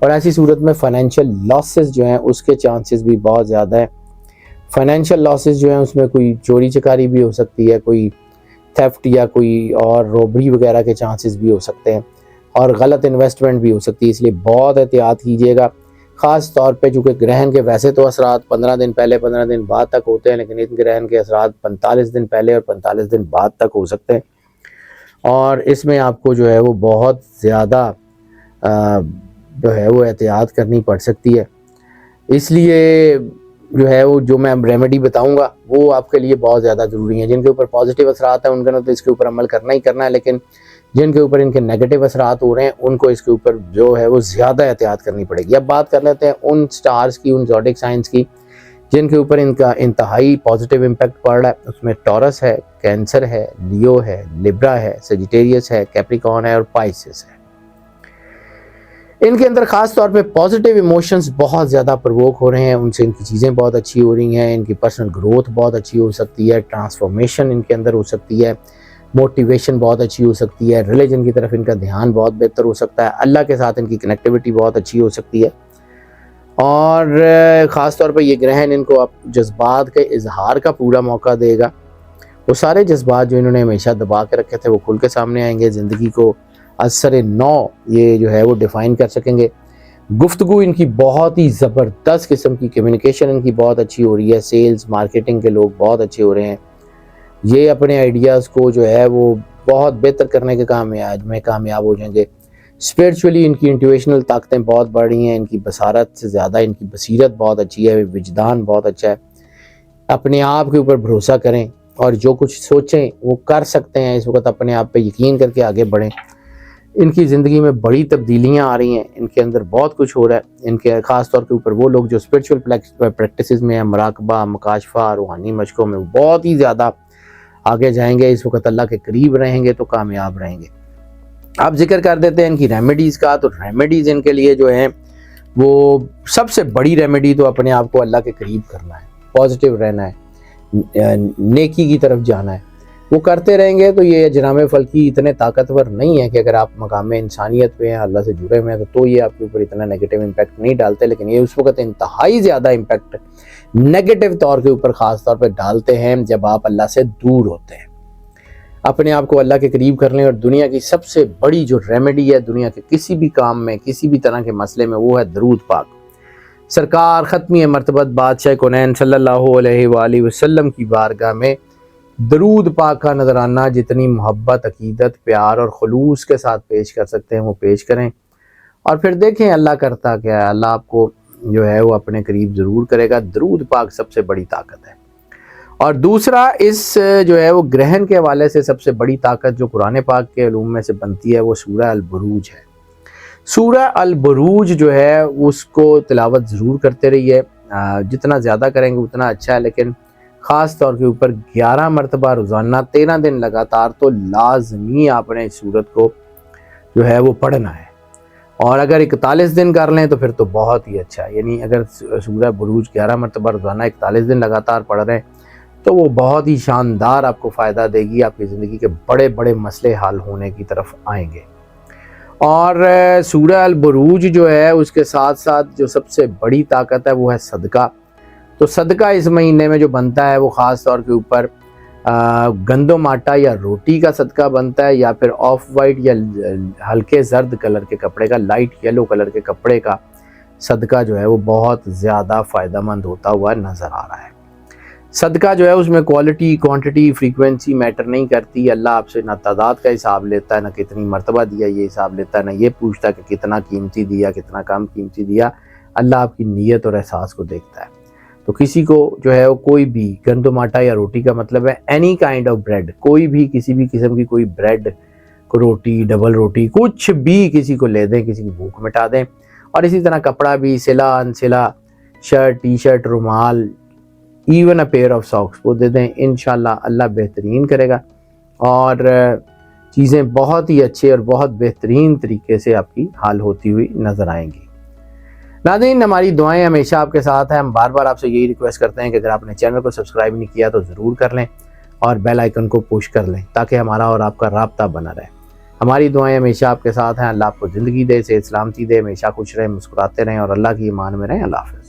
اور ایسی صورت میں فائنینشیل لاسز جو ہیں اس کے چانسز بھی بہت زیادہ ہیں. فائنینشیل لاسز جو ہیں اس میں کوئی چوری چکاری بھی ہو سکتی ہے, کوئی تھیفٹ یا کوئی اور روبری وغیرہ کے چانسز بھی ہو سکتے ہیں, اور غلط انویسٹمنٹ بھی ہو سکتی ہے. اس لیے بہت احتیاط کیجیے گا, خاص طور پہ چونکہ گرہن کے ویسے تو اثرات 15 دن پہلے 15 دن بعد تک ہوتے ہیں, لیکن اس گرہن کے اثرات 45 دن پہلے اور 45 دن بعد تک ہو سکتے ہیں, اور اس میں آپ کو جو ہے وہ بہت زیادہ جو ہے وہ احتیاط کرنی پڑ سکتی ہے. اس لیے جو ہے وہ جو میں ریمیڈی بتاؤں گا وہ آپ کے لیے بہت زیادہ ضروری ہیں. جن کے اوپر پازیٹیو اثرات ہیں ان کا تو اس کے اوپر عمل کرنا ہی کرنا ہے, لیکن جن کے اوپر ان کے نیگیٹو اثرات ہو رہے ہیں ان کو اس کے اوپر جو ہے وہ زیادہ احتیاط کرنی پڑے گی. اب بات کر لیتے ہیں ان سٹارز کی, ان زوڈک سائنس کی جن کے اوپر ان کا انتہائی پازیٹیو امپیکٹ پڑ رہا ہے. اس میں ٹورس ہے, کینسر ہے, لیو ہے, لیبرا ہے, سیجیٹیریس ہے, کیپریکون ہے اور پائسس ہے. ان کے اندر خاص طور پہ پازیٹیو ایموشنز بہت زیادہ پرووک ہو رہے ہیں, ان سے ان کی چیزیں بہت اچھی ہو رہی ہیں, ان کی پرسنل گروتھ بہت اچھی ہو سکتی ہے, ٹرانسفارمیشن ان کے اندر ہو سکتی ہے, موٹیویشن بہت اچھی ہو سکتی ہے, ریلیجن کی طرف ان کا دھیان بہت بہتر ہو سکتا ہے, اللہ کے ساتھ ان کی کنیکٹیوٹی بہت اچھی ہو سکتی ہے. اور خاص طور پہ یہ گرہن ان کو جذبات کے اظہار کا پورا موقع دے گا. وہ سارے جذبات جو انہوں نے ہمیشہ دبا کے رکھے تھے وہ کھل کے سامنے آئیں گے. زندگی کو اثر نو یہ جو ہے وہ ڈیفائن کر سکیں گے. گفتگو ان کی بہت ہی زبردست قسم کی, کمیونیکیشن ان کی بہت اچھی ہو رہی ہے, سیلز مارکیٹنگ کے لوگ بہت اچھے ہو رہے ہیں. یہ اپنے آئیڈیاز کو جو ہے وہ بہت بہتر کرنے کے کام میں کامیاب ہو جائیں گے. اسپرچولی ان کی انٹویشنل طاقتیں بہت بڑھ رہی ہیں, ان کی بصارت سے زیادہ ان کی بصیرت بہت اچھی ہے, وجدان بہت اچھا ہے. اپنے آپ کے اوپر بھروسہ کریں اور جو کچھ سوچیں وہ کر سکتے ہیں. اس وقت اپنے آپ پہ یقین کر کے آگے بڑھیں. ان کی زندگی میں بڑی تبدیلیاں آ رہی ہیں, ان کے اندر بہت کچھ ہو رہا ہے. ان کے خاص طور کے اوپر وہ لوگ جو اسپرچول پریکٹسز میں ہیں, مراقبہ, مکاشفہ, روحانی مشقوں میں بہت ہی زیادہ آگے جائیں گے. اس وقت اللہ کے قریب رہیں گے تو کامیاب رہیں گے. آپ ذکر کر دیتے ہیں ان کی ریمیڈیز کا. تو ریمیڈیز ان کے لیے جو ہیں وہ سب سے بڑی ریمیڈی تو اپنے آپ کو اللہ کے قریب کرنا ہے, پازیٹیو رہنا ہے, نیکی کی طرف جانا ہے. وہ کرتے رہیں گے تو یہ اجرام فلکی اتنے طاقتور نہیں ہے کہ اگر آپ مقام انسانیت پہ ہیں, اللہ سے جڑے ہوئے ہیں, تو یہ آپ کے اوپر اتنا نیگیٹو امپیکٹ نہیں ڈالتے. لیکن یہ اس وقت انتہائی زیادہ امپیکٹ نیگیٹو طور کے اوپر خاص طور پہ ڈالتے ہیں جب آپ اللہ سے دور ہوتے ہیں. اپنے آپ کو اللہ کے قریب کر لیں. اور دنیا کی سب سے بڑی جو ریمیڈی ہے دنیا کے کسی بھی کام میں, کسی بھی طرح کے مسئلے میں, وہ ہے درود پاک. سرکار ختمی مرتبت بادشاہ کونین صلی اللہ علیہ وآلہ وسلم کی بارگاہ میں درود پاک کا نذرانہ جتنی محبت, عقیدت, پیار اور خلوص کے ساتھ پیش کر سکتے ہیں وہ پیش کریں. اور پھر دیکھیں اللہ کرتا کیا ہے. اللہ آپ کو جو ہے وہ اپنے قریب ضرور کرے گا. درود پاک سب سے بڑی طاقت ہے. اور دوسرا اس جو ہے وہ گرہن کے حوالے سے سب سے بڑی طاقت جو قرآن پاک کے علوم میں سے بنتی ہے وہ سورہ البروج ہے. سورہ البروج جو ہے اس کو تلاوت ضرور کرتے رہیے. جتنا زیادہ کریں گے اتنا اچھا ہے, لیکن خاص طور کے اوپر 11 مرتبہ روزانہ 13 دن لگاتار تو لازمی آپ نے اس سورت کو جو ہے وہ پڑھنا ہے. اور اگر 41 دن کر لیں تو پھر تو بہت ہی اچھا ہے. یعنی اگر سورہ بروج 11 مرتبہ روزانہ 41 دن لگاتار پڑھ رہے ہیں تو وہ بہت ہی شاندار آپ کو فائدہ دے گی. آپ کی زندگی کے بڑے بڑے مسئلے حل ہونے کی طرف آئیں گے. اور سورہ البروج جو ہے اس کے ساتھ ساتھ جو سب سے بڑی طاقت ہے وہ ہے صدقہ. تو صدقہ اس مہینے میں جو بنتا ہے وہ خاص طور کے اوپر گندم آٹا یا روٹی کا صدقہ بنتا ہے, یا پھر آف وائٹ یا ہلکے زرد کلر کے کپڑے کا, لائٹ یلو کلر کے کپڑے کا صدقہ جو ہے وہ بہت زیادہ فائدہ مند ہوتا ہوا نظر آ رہا ہے. صدقہ جو ہے اس میں کوالٹی, کوانٹٹی, فریکوینسی میٹر نہیں کرتی. اللہ آپ سے نہ تعداد کا حساب لیتا ہے, نہ کتنی مرتبہ دیا یہ حساب لیتا ہے, نہ یہ پوچھتا کہ کتنا قیمتی دیا, کتنا کم قیمتی دیا. اللہ آپ کی نیت اور احساس کو دیکھتا ہے. تو کسی کو جو ہے وہ کوئی بھی گندم آٹا یا روٹی کا مطلب ہے اینی کائنڈ آف بریڈ, کوئی بھی کسی بھی قسم کی کوئی بریڈ, روٹی, ڈبل روٹی, کچھ بھی کسی کو لے دیں, کسی کی بھوک مٹا دیں. اور اسی طرح کپڑا بھی, سلا انسلا, شرٹ, ٹی شرٹ, رومال, even a pair of socks وہ دے دیں. انشاءاللہ اللہ بہترین کرے گا اور چیزیں بہت ہی اچھے اور بہت بہترین طریقے سے آپ کی حل ہوتی ہوئی نظر آئیں گی. ناظرین ہماری دعائیں ہمیشہ آپ کے ساتھ ہیں. ہم بار بار آپ سے یہی ریکویسٹ کرتے ہیں کہ اگر آپ نے چینل کو سبسکرائب نہیں کیا تو ضرور کر لیں اور بیل آئیکن کو پوش کر لیں تاکہ ہمارا اور آپ کا رابطہ بنا رہے. ہماری دعائیں ہمیشہ آپ کے ساتھ ہیں. اللہ آپ کو زندگی دے، صحت سلامتی دے، ہمیشہ خوش رہیں، مسکراتے رہیں اور اللہ کی امان میں رہیں. اللہ حافظ.